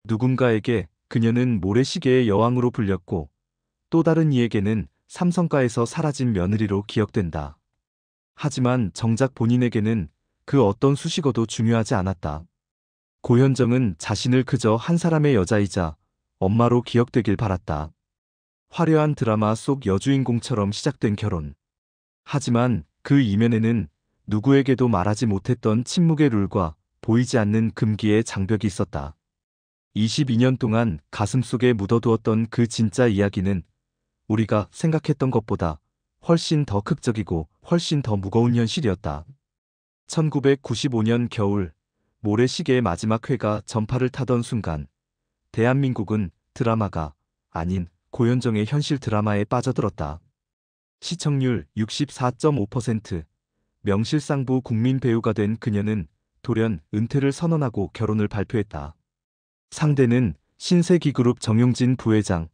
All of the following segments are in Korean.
누군가에게 그녀는 모래시계의 여왕으로 불렸고 또 다른 이에게는 삼성가에서 사라진 며느리로 기억된다. 하지만 정작 본인에게는 그 어떤 수식어도 중요하지 않았다. 고현정은 자신을 그저 한 사람의 여자이자 엄마로 기억되길 바랐다. 화려한 드라마 속 여주인공처럼 시작된 결혼. 하지만 그 이면에는 누구에게도 말하지 못했던 침묵의 룰과 보이지 않는 금기의 장벽이 있었다. 22년 동안 가슴속에 묻어두었던 그 진짜 이야기는 우리가 생각했던 것보다 훨씬 더 극적이고 훨씬 더 무거운 현실이었다. 1995년 겨울, 모래시계의 마지막 회가 전파를 타던 순간, 대한민국은 드라마가 아닌 고현정의 현실 드라마에 빠져들었다. 시청률 64.5%, 명실상부 국민 배우가 된 그녀는 돌연 은퇴를 선언하고 결혼을 발표했다. 상대는 신세기그룹 정용진 부회장,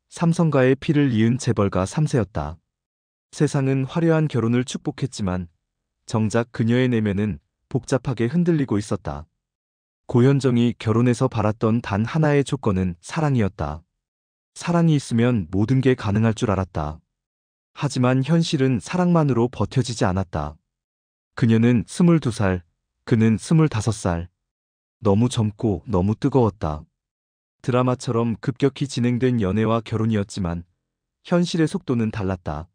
삼성가의 피를 이은 재벌가 3세였다. 세상은 화려한 결혼을 축복했지만 정작 그녀의 내면은 복잡하게 흔들리고 있었다. 고현정이 결혼에서 바랐던 단 하나의 조건은 사랑이었다. 사랑이 있으면 모든 게 가능할 줄 알았다. 하지만 현실은 사랑만으로 버텨지지 않았다. 그녀는 22살, 그는 25살. 너무 젊고 너무 뜨거웠다. 드라마처럼 급격히 진행된 연애와 결혼이었지만 현실의 속도는 달랐다.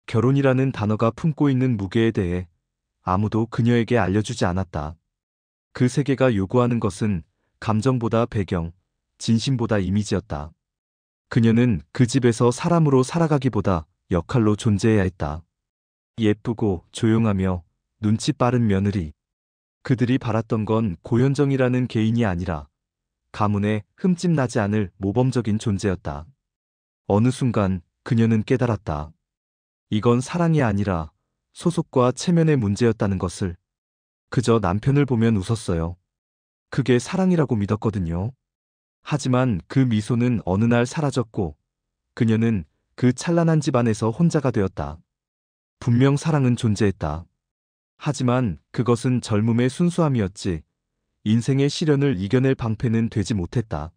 결혼이라는 단어가 품고 있는 무게에 대해 아무도 그녀에게 알려주지 않았다. 그 세계가 요구하는 것은 감정보다 배경, 진심보다 이미지였다. 그녀는 그 집에서 사람으로 살아가기보다 역할로 존재해야 했다. 예쁘고 조용하며 눈치 빠른 며느리. 그들이 바랐던 건 고현정이라는 개인이 아니라 가문에 흠집 나지 않을 모범적인 존재였다. 어느 순간 그녀는 깨달았다. 이건 사랑이 아니라 소속과 체면의 문제였다는 것을. 그저 남편을 보면 웃었어요. 그게 사랑이라고 믿었거든요. 하지만 그 미소는 어느 날 사라졌고 그녀는 그 찬란한 집안에서 혼자가 되었다. 분명 사랑은 존재했다. 하지만 그것은 젊음의 순수함이었지 인생의 시련을 이겨낼 방패는 되지 못했다.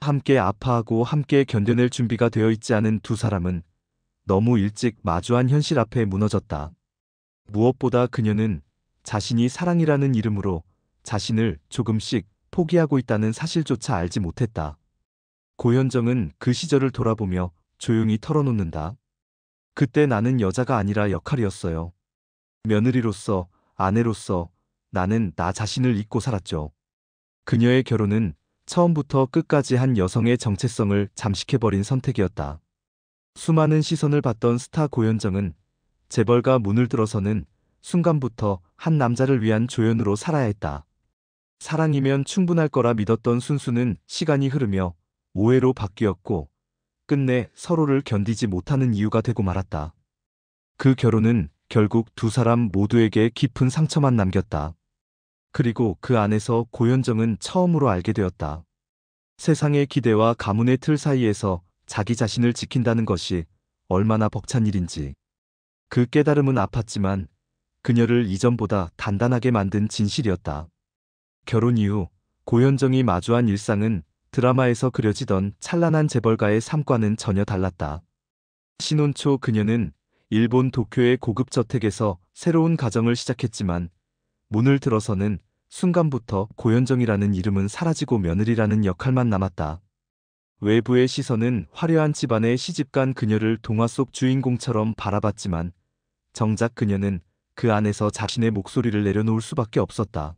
함께 아파하고 함께 견뎌낼 준비가 되어 있지 않은 두 사람은 너무 일찍 마주한 현실 앞에 무너졌다. 무엇보다 그녀는 자신이 사랑이라는 이름으로 자신을 조금씩 포기하고 있다는 사실조차 알지 못했다. 고현정은 그 시절을 돌아보며 조용히 털어놓는다. 그때 나는 여자가 아니라 역할이었어요. 며느리로서, 아내로서 나는 나 자신을 잊고 살았죠. 그녀의 결혼은 처음부터 끝까지 한 여성의 정체성을 잠식해버린 선택이었다. 수많은 시선을 받던 스타 고현정은 재벌가 문을 들어서는 순간부터 한 남자를 위한 조연으로 살아야 했다. 사랑이면 충분할 거라 믿었던 순수는 시간이 흐르며 오해로 바뀌었고 끝내 서로를 견디지 못하는 이유가 되고 말았다. 그 결혼은 결국 두 사람 모두에게 깊은 상처만 남겼다. 그리고 그 안에서 고현정은 처음으로 알게 되었다. 세상의 기대와 가문의 틀 사이에서 자기 자신을 지킨다는 것이 얼마나 벅찬 일인지. 그 깨달음은 아팠지만 그녀를 이전보다 단단하게 만든 진실이었다. 결혼 이후 고현정이 마주한 일상은 드라마에서 그려지던 찬란한 재벌가의 삶과는 전혀 달랐다. 신혼 초 그녀는 일본 도쿄의 고급 저택에서 새로운 가정을 시작했지만 문을 들어서는 순간부터 고현정이라는 이름은 사라지고 며느리라는 역할만 남았다. 외부의 시선은 화려한 집안의 시집간 그녀를 동화 속 주인공처럼 바라봤지만 정작 그녀는 그 안에서 자신의 목소리를 내려놓을 수밖에 없었다.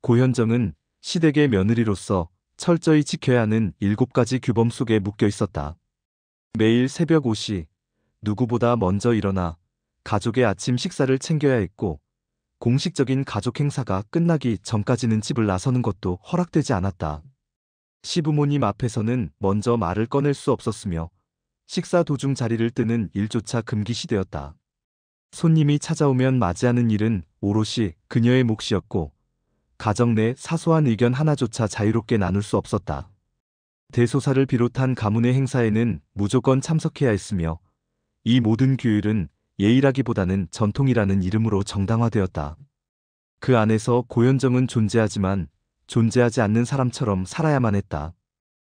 고현정은 시댁의 며느리로서 철저히 지켜야 하는 7가지 규범 속에 묶여 있었다. 매일 새벽 5시 누구보다 먼저 일어나 가족의 아침 식사를 챙겨야 했고 공식적인 가족 행사가 끝나기 전까지는 집을 나서는 것도 허락되지 않았다. 시부모님 앞에서는 먼저 말을 꺼낼 수 없었으며 식사 도중 자리를 뜨는 일조차 금기시되었다. 손님이 찾아오면 맞이하는 일은 오롯이 그녀의 몫이었고 가정 내 사소한 의견 하나조차 자유롭게 나눌 수 없었다. 대소사를 비롯한 가문의 행사에는 무조건 참석해야 했으며 이 모든 규율은 예의라기보다는 전통이라는 이름으로 정당화되었다. 그 안에서 고현정은 존재하지만 존재하지 않는 사람처럼 살아야만 했다.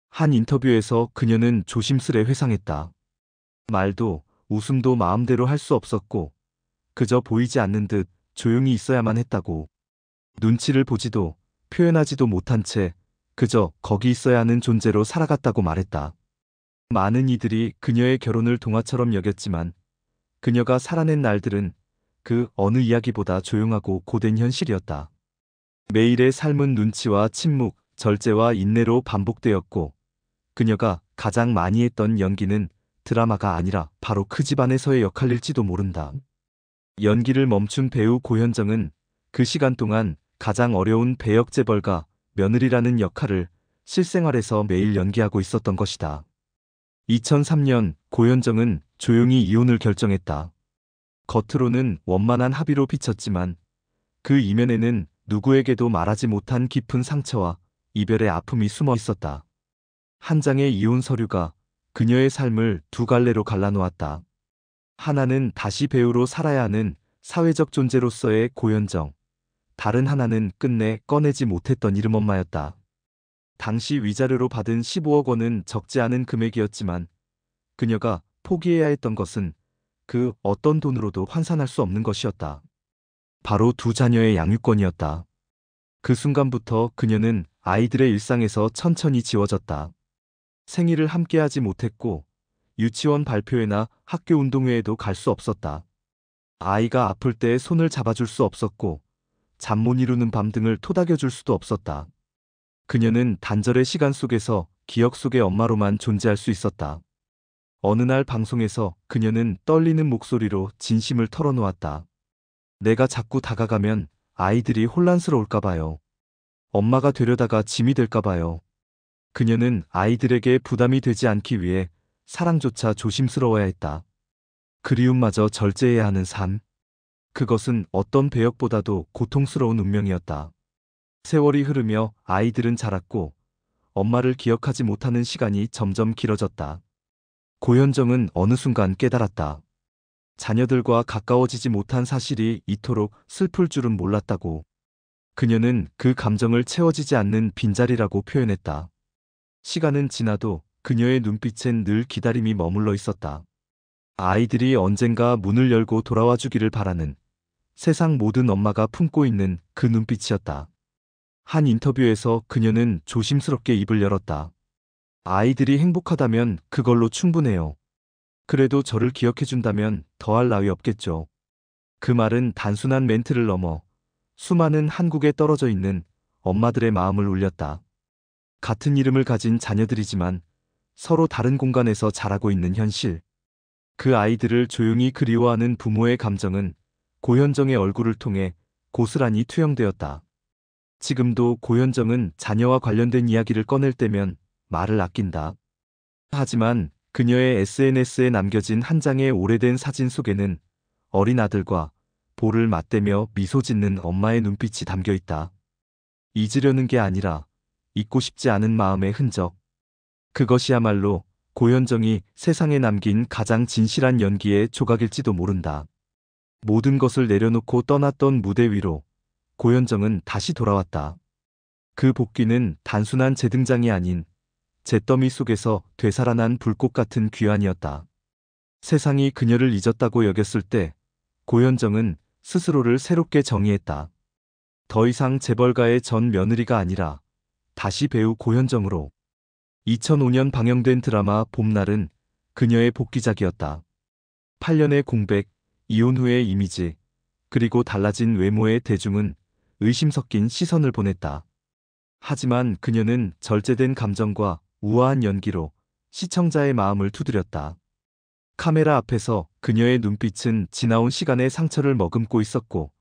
한 인터뷰에서 그녀는 조심스레 회상했다. 말도 웃음도 마음대로 할 수 없었고 그저 보이지 않는 듯 조용히 있어야만 했다고. 눈치를 보지도 표현하지도 못한 채 그저 거기 있어야 하는 존재로 살아갔다고 말했다. 많은 이들이 그녀의 결혼을 동화처럼 여겼지만 그녀가 살아낸 날들은 그 어느 이야기보다 조용하고 고된 현실이었다. 매일의 삶은 눈치와 침묵, 절제와 인내로 반복되었고 그녀가 가장 많이 했던 연기는 드라마가 아니라 바로 그 집안에서의 역할일지도 모른다. 연기를 멈춘 배우 고현정은 그 시간 동안 가장 어려운 배역재벌가 며느리라는 역할을 실생활에서 매일 연기하고 있었던 것이다. 2003년 고현정은 조용히 이혼을 결정했다. 겉으로는 원만한 합의로 비쳤지만 그 이면에는 누구에게도 말하지 못한 깊은 상처와 이별의 아픔이 숨어 있었다. 한 장의 이혼 서류가 그녀의 삶을 두 갈래로 갈라놓았다. 하나는 다시 배우로 살아야 하는 사회적 존재로서의 고현정, 다른 하나는 끝내 꺼내지 못했던 이름 엄마였다. 당시 위자료로 받은 15억 원은 적지 않은 금액이었지만 그녀가 포기해야 했던 것은 그 어떤 돈으로도 환산할 수 없는 것이었다. 바로 두 자녀의 양육권이었다. 그 순간부터 그녀는 아이들의 일상에서 천천히 지워졌다. 생일을 함께하지 못했고 유치원 발표회나 학교 운동회에도 갈 수 없었다. 아이가 아플 때 손을 잡아줄 수 없었고 잠 못 이루는 밤 등을 토닥여줄 수도 없었다. 그녀는 단절의 시간 속에서 기억 속의 엄마로만 존재할 수 있었다. 어느 날 방송에서 그녀는 떨리는 목소리로 진심을 털어놓았다. 내가 자꾸 다가가면 아이들이 혼란스러울까 봐요. 엄마가 되려다가 짐이 될까 봐요. 그녀는 아이들에게 부담이 되지 않기 위해 사랑조차 조심스러워야 했다. 그리움마저 절제해야 하는 삶. 그것은 어떤 배역보다도 고통스러운 운명이었다. 세월이 흐르며 아이들은 자랐고 엄마를 기억하지 못하는 시간이 점점 길어졌다. 고현정은 어느 순간 깨달았다. 자녀들과 가까워지지 못한 사실이 이토록 슬플 줄은 몰랐다고. 그녀는 그 감정을 채워지지 않는 빈자리라고 표현했다. 시간은 지나도 그녀의 눈빛엔 늘 기다림이 머물러 있었다. 아이들이 언젠가 문을 열고 돌아와 주기를 바라는 세상 모든 엄마가 품고 있는 그 눈빛이었다. 한 인터뷰에서 그녀는 조심스럽게 입을 열었다. 아이들이 행복하다면 그걸로 충분해요. 그래도 저를 기억해준다면 더할 나위 없겠죠. 그 말은 단순한 멘트를 넘어 수많은 한국에 떨어져 있는 엄마들의 마음을 울렸다. 같은 이름을 가진 자녀들이지만 서로 다른 공간에서 자라고 있는 현실. 그 아이들을 조용히 그리워하는 부모의 감정은 고현정의 얼굴을 통해 고스란히 투영되었다. 지금도 고현정은 자녀와 관련된 이야기를 꺼낼 때면 말을 아낀다. 하지만 그녀의 SNS에 남겨진 한 장의 오래된 사진 속에는 어린 아들과 볼을 맞대며 미소 짓는 엄마의 눈빛이 담겨 있다. 잊으려는 게 아니라 잊고 싶지 않은 마음의 흔적. 그것이야말로 고현정이 세상에 남긴 가장 진실한 연기의 조각일지도 모른다. 모든 것을 내려놓고 떠났던 무대 위로 고현정은 다시 돌아왔다. 그 복귀는 단순한 재등장이 아닌 잿더미 속에서 되살아난 불꽃 같은 귀환이었다. 세상이 그녀를 잊었다고 여겼을 때 고현정은 스스로를 새롭게 정의했다. 더 이상 재벌가의 전 며느리가 아니라 다시 배우 고현정으로. 2005년 방영된 드라마 봄날은 그녀의 복귀작이었다. 8년의 공백, 이혼 후의 이미지, 그리고 달라진 외모의 대중은 의심 섞인 시선을 보냈다. 하지만 그녀는 절제된 감정과 우아한 연기로 시청자의 마음을 두드렸다. 카메라 앞에서 그녀의 눈빛은 지나온 시간의 상처를 머금고 있었고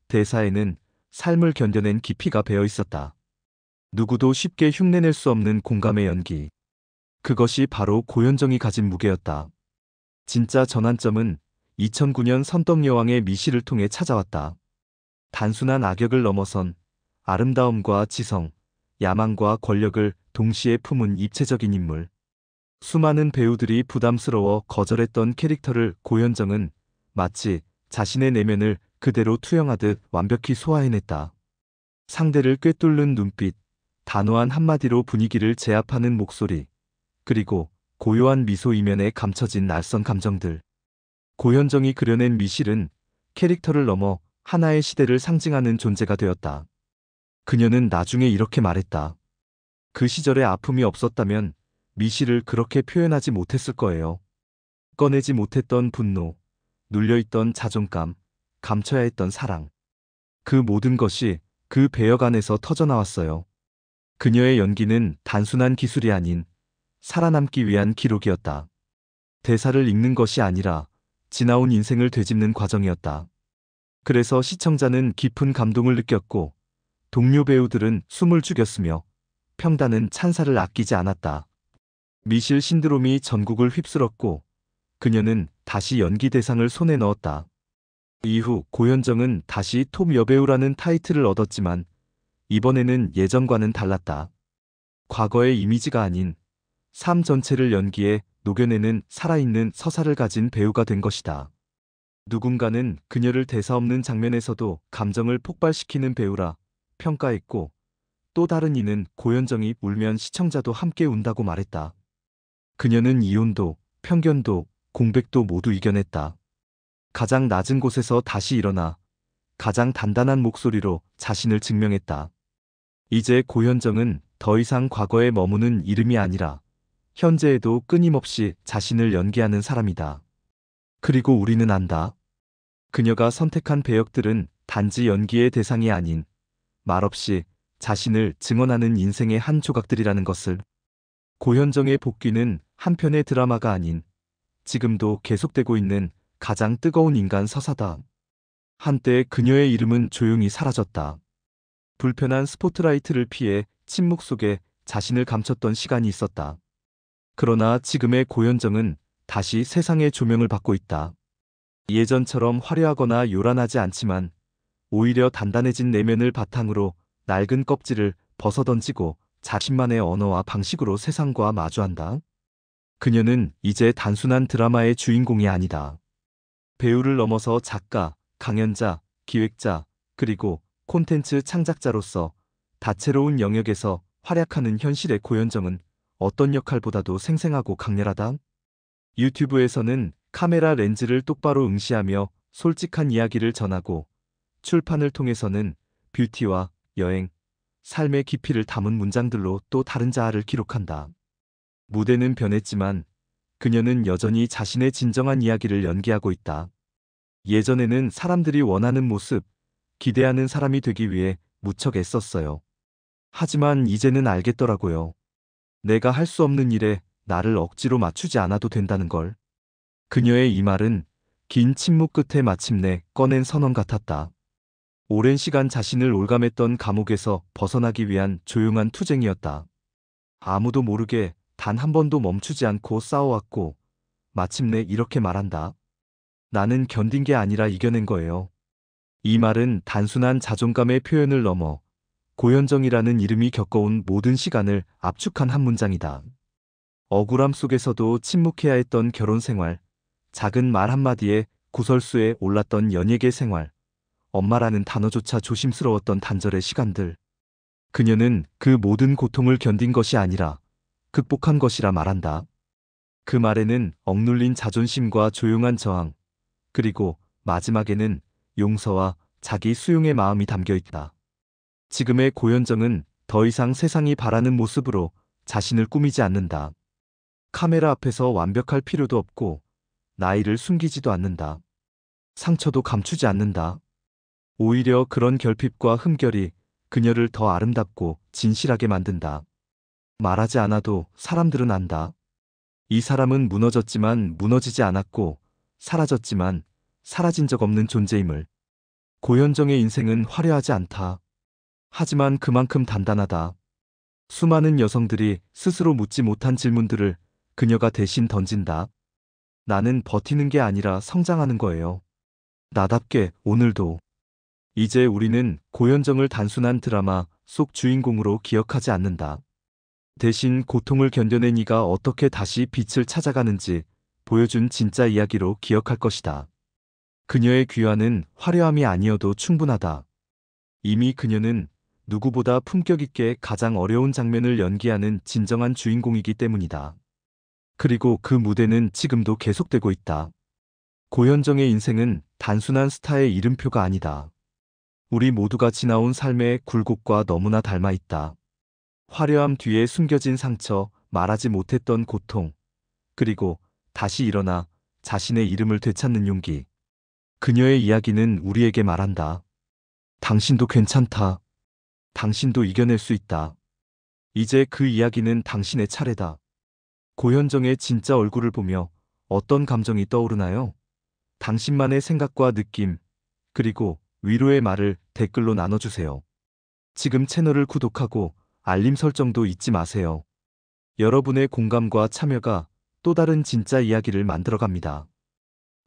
대사에는 삶을 견뎌낸 깊이가 배어 있었다. 누구도 쉽게 흉내낼 수 없는 공감의 연기. 그것이 바로 고현정이 가진 무게였다. 진짜 전환점은 2009년 선덕여왕의 미시를 통해 찾아왔다. 단순한 악역을 넘어선 아름다움과 지성, 야망과 권력을 동시에 품은 입체적인 인물. 수많은 배우들이 부담스러워 거절했던 캐릭터를 고현정은 마치 자신의 내면을 그대로 투영하듯 완벽히 소화해냈다. 상대를 꿰뚫는 눈빛, 단호한 한마디로 분위기를 제압하는 목소리, 그리고 고요한 미소 이면에 감춰진 낯선 감정들. 고현정이 그려낸 미실은 캐릭터를 넘어 하나의 시대를 상징하는 존재가 되었다. 그녀는 나중에 이렇게 말했다. 그 시절에 아픔이 없었다면 미실을 그렇게 표현하지 못했을 거예요. 꺼내지 못했던 분노, 눌려있던 자존감, 감춰야 했던 사랑. 그 모든 것이 그 배역 안에서 터져나왔어요. 그녀의 연기는 단순한 기술이 아닌 살아남기 위한 기록이었다. 대사를 읽는 것이 아니라 지나온 인생을 되짚는 과정이었다. 그래서 시청자는 깊은 감동을 느꼈고 동료 배우들은 숨을 죽였으며 평단은 찬사를 아끼지 않았다. 미실 신드롬이 전국을 휩쓸었고 그녀는 다시 연기 대상을 손에 넣었다. 이후 고현정은 다시 톱 여배우라는 타이틀을 얻었지만 이번에는 예전과는 달랐다. 과거의 이미지가 아닌 삶 전체를 연기에 녹여내는 살아있는 서사를 가진 배우가 된 것이다. 누군가는 그녀를 대사 없는 장면에서도 감정을 폭발시키는 배우라 평가했고 또 다른 이는 고현정이 울면 시청자도 함께 운다고 말했다. 그녀는 이혼도, 편견도, 공백도 모두 이겨냈다. 가장 낮은 곳에서 다시 일어나 가장 단단한 목소리로 자신을 증명했다. 이제 고현정은 더 이상 과거에 머무는 이름이 아니라 현재에도 끊임없이 자신을 연기하는 사람이다. 그리고 우리는 안다. 그녀가 선택한 배역들은 단지 연기의 대상이 아닌 말없이 자신을 증언하는 인생의 한 조각들이라는 것을. 고현정의 복귀는 한편의 드라마가 아닌 지금도 계속되고 있는 가장 뜨거운 인간 서사다. 한때 그녀의 이름은 조용히 사라졌다. 불편한 스포트라이트를 피해 침묵 속에 자신을 감췄던 시간이 있었다. 그러나 지금의 고현정은 다시 세상의 조명을 받고 있다. 예전처럼 화려하거나 요란하지 않지만 오히려 단단해진 내면을 바탕으로 낡은 껍질을 벗어던지고 자신만의 언어와 방식으로 세상과 마주한다. 그녀는 이제 단순한 드라마의 주인공이 아니다. 배우를 넘어서 작가, 강연자, 기획자, 그리고 콘텐츠 창작자로서 다채로운 영역에서 활약하는 현실의 고현정은 어떤 역할보다도 생생하고 강렬하다. 유튜브에서는 카메라 렌즈를 똑바로 응시하며 솔직한 이야기를 전하고 출판을 통해서는 뷰티와 여행, 삶의 깊이를 담은 문장들로 또 다른 자아를 기록한다. 무대는 변했지만 그녀는 여전히 자신의 진정한 이야기를 연기하고 있다. 예전에는 사람들이 원하는 모습, 기대하는 사람이 되기 위해 무척 애썼어요. 하지만 이제는 알겠더라고요. 내가 할 수 없는 일에 나를 억지로 맞추지 않아도 된다는 걸. 그녀의 이 말은 긴 침묵 끝에 마침내 꺼낸 선언 같았다. 오랜 시간 자신을 올감했던 감옥에서 벗어나기 위한 조용한 투쟁이었다. 아무도 모르게 단 한 번도 멈추지 않고 싸워왔고 마침내 이렇게 말한다. 나는 견딘 게 아니라 이겨낸 거예요. 이 말은 단순한 자존감의 표현을 넘어 고현정이라는 이름이 겪어온 모든 시간을 압축한 한 문장이다. 억울함 속에서도 침묵해야 했던 결혼 생활, 작은 말 한마디에 구설수에 올랐던 연예계 생활, 엄마라는 단어조차 조심스러웠던 단절의 시간들. 그녀는 그 모든 고통을 견딘 것이 아니라 극복한 것이라 말한다. 그 말에는 억눌린 자존심과 조용한 저항, 그리고 마지막에는 용서와 자기 수용의 마음이 담겨 있다. 지금의 고현정은 더 이상 세상이 바라는 모습으로 자신을 꾸미지 않는다. 카메라 앞에서 완벽할 필요도 없고 나이를 숨기지도 않는다. 상처도 감추지 않는다. 오히려 그런 결핍과 흠결이 그녀를 더 아름답고 진실하게 만든다. 말하지 않아도 사람들은 안다. 이 사람은 무너졌지만 무너지지 않았고 사라졌지만 사라진 적 없는 존재임을. 고현정의 인생은 화려하지 않다. 하지만 그만큼 단단하다. 수많은 여성들이 스스로 묻지 못한 질문들을 그녀가 대신 던진다. 나는 버티는 게 아니라 성장하는 거예요. 나답게 오늘도. 이제 우리는 고현정을 단순한 드라마 속 주인공으로 기억하지 않는다. 대신 고통을 견뎌낸 이가 어떻게 다시 빛을 찾아가는지 보여준 진짜 이야기로 기억할 것이다. 그녀의 귀환은 화려함이 아니어도 충분하다. 이미 그녀는 누구보다 품격 있게 가장 어려운 장면을 연기하는 진정한 주인공이기 때문이다. 그리고 그 무대는 지금도 계속되고 있다. 고현정의 인생은 단순한 스타의 이름표가 아니다. 우리 모두가 지나온 삶의 굴곡과 너무나 닮아 있다. 화려함 뒤에 숨겨진 상처, 말하지 못했던 고통, 그리고 다시 일어나 자신의 이름을 되찾는 용기. 그녀의 이야기는 우리에게 말한다. 당신도 괜찮다. 당신도 이겨낼 수 있다. 이제 그 이야기는 당신의 차례다. 고현정의 진짜 얼굴을 보며 어떤 감정이 떠오르나요? 당신만의 생각과 느낌, 그리고 위로의 말을 댓글로 나눠주세요. 지금 채널을 구독하고 알림 설정도 잊지 마세요. 여러분의 공감과 참여가 또 다른 진짜 이야기를 만들어갑니다.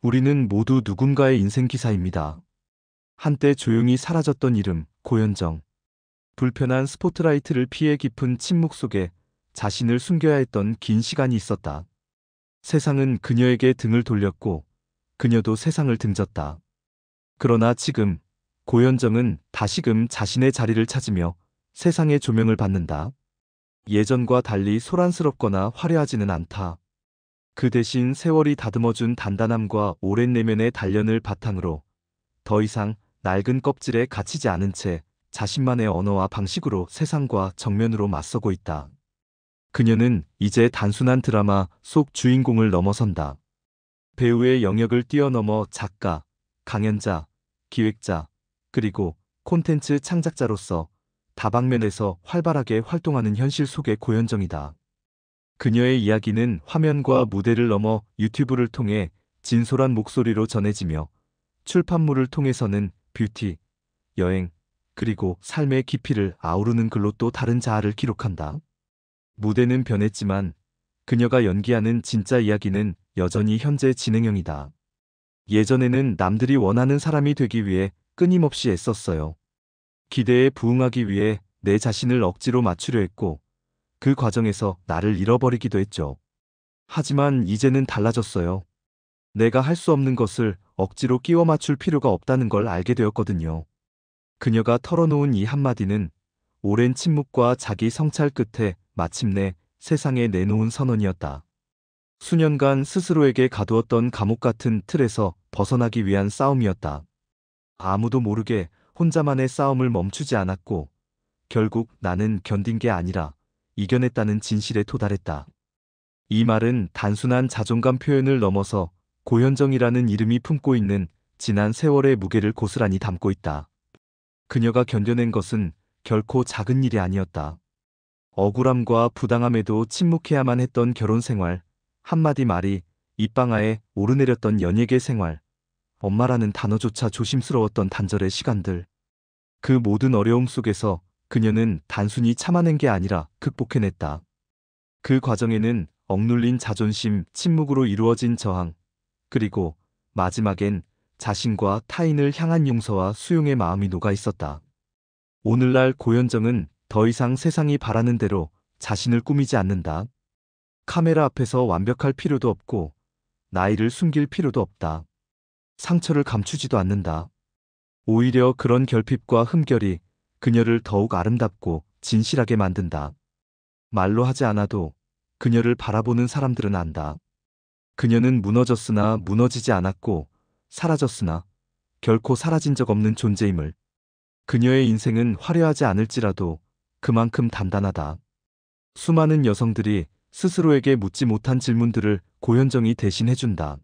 우리는 모두 누군가의 인생 기사입니다. 한때 조용히 사라졌던 이름, 고현정. 불편한 스포트라이트를 피해 깊은 침묵 속에 자신을 숨겨야 했던 긴 시간이 있었다. 세상은 그녀에게 등을 돌렸고 그녀도 세상을 등졌다. 그러나 지금 고현정은 다시금 자신의 자리를 찾으며 세상의 조명을 받는다. 예전과 달리 소란스럽거나 화려하지는 않다. 그 대신 세월이 다듬어준 단단함과 오랜 내면의 단련을 바탕으로 더 이상 낡은 껍질에 갇히지 않은 채 자신만의 언어와 방식으로 세상과 정면으로 맞서고 있다. 그녀는 이제 단순한 드라마 속 주인공을 넘어선다. 배우의 영역을 뛰어넘어 작가, 강연자, 기획자, 그리고 콘텐츠 창작자로서 다방면에서 활발하게 활동하는 현실 속의 고현정이다. 그녀의 이야기는 화면과 무대를 넘어 유튜브를 통해 진솔한 목소리로 전해지며 출판물을 통해서는 뷰티, 여행, 그리고 삶의 깊이를 아우르는 글로 또 다른 자아를 기록한다. 무대는 변했지만 그녀가 연기하는 진짜 이야기는 여전히 현재 진행형이다. 예전에는 남들이 원하는 사람이 되기 위해 끊임없이 애썼어요. 기대에 부응하기 위해 내 자신을 억지로 맞추려 했고 그 과정에서 나를 잃어버리기도 했죠. 하지만 이제는 달라졌어요. 내가 할 수 없는 것을 억지로 끼워 맞출 필요가 없다는 걸 알게 되었거든요. 그녀가 털어놓은 이 한마디는 오랜 침묵과 자기 성찰 끝에 마침내 세상에 내놓은 선언이었다. 수년간 스스로에게 가두었던 감옥 같은 틀에서 벗어나기 위한 싸움이었다. 아무도 모르게 혼자만의 싸움을 멈추지 않았고 결국 나는 견딘 게 아니라 이겨냈다는 진실에 도달했다. 이 말은 단순한 자존감 표현을 넘어서 고현정이라는 이름이 품고 있는 지난 세월의 무게를 고스란히 담고 있다. 그녀가 견뎌낸 것은 결코 작은 일이 아니었다. 억울함과 부당함에도 침묵해야만 했던 결혼 생활, 한마디 말이 입방아에 오르내렸던 연예계 생활, 엄마라는 단어조차 조심스러웠던 단절의 시간들. 그 모든 어려움 속에서 그녀는 단순히 참아낸 게 아니라 극복해냈다. 그 과정에는 억눌린 자존심, 침묵으로 이루어진 저항, 그리고 마지막엔 자신과 타인을 향한 용서와 수용의 마음이 녹아 있었다. 오늘날 고현정은 더 이상 세상이 바라는 대로 자신을 꾸미지 않는다. 카메라 앞에서 완벽할 필요도 없고 나이를 숨길 필요도 없다. 상처를 감추지도 않는다. 오히려 그런 결핍과 흠결이 그녀를 더욱 아름답고 진실하게 만든다. 말로 하지 않아도 그녀를 바라보는 사람들은 안다. 그녀는 무너졌으나 무너지지 않았고 사라졌으나 결코 사라진 적 없는 존재임을. 그녀의 인생은 화려하지 않을지라도 그만큼 단단하다. 수많은 여성들이 스스로에게 묻지 못한 질문들을 고현정이 대신 해준다.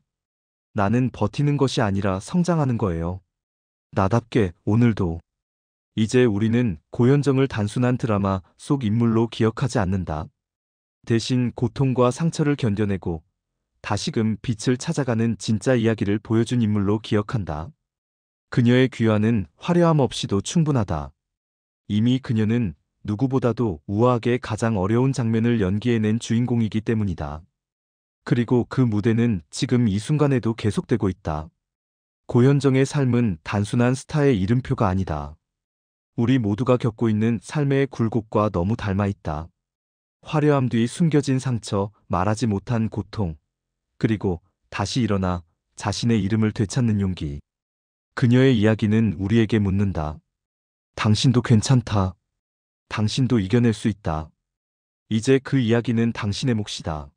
나는 버티는 것이 아니라 성장하는 거예요. 나답게 오늘도. 이제 우리는 고현정을 단순한 드라마 속 인물로 기억하지 않는다. 대신 고통과 상처를 견뎌내고 다시금 빛을 찾아가는 진짜 이야기를 보여준 인물로 기억한다. 그녀의 귀환은 화려함 없이도 충분하다. 이미 그녀는 누구보다도 우아하게 가장 어려운 장면을 연기해낸 주인공이기 때문이다. 그리고 그 무대는 지금 이 순간에도 계속되고 있다. 고현정의 삶은 단순한 스타의 이름표가 아니다. 우리 모두가 겪고 있는 삶의 굴곡과 너무 닮아 있다. 화려함 뒤 숨겨진 상처, 말하지 못한 고통, 그리고 다시 일어나 자신의 이름을 되찾는 용기. 그녀의 이야기는 우리에게 묻는다. 당신도 괜찮다. 당신도 이겨낼 수 있다. 이제 그 이야기는 당신의 몫이다.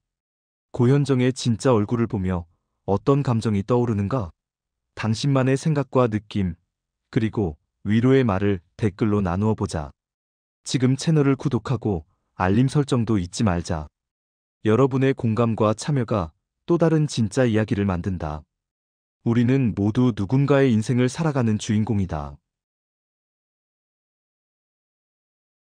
고현정의 진짜 얼굴을 보며 어떤 감정이 떠오르는가? 당신만의 생각과 느낌, 그리고 위로의 말을 댓글로 나누어 보자. 지금 채널을 구독하고 알림 설정도 잊지 말자. 여러분의 공감과 참여가 또 다른 진짜 이야기를 만든다. 우리는 모두 누군가의 인생을 살아가는 주인공이다.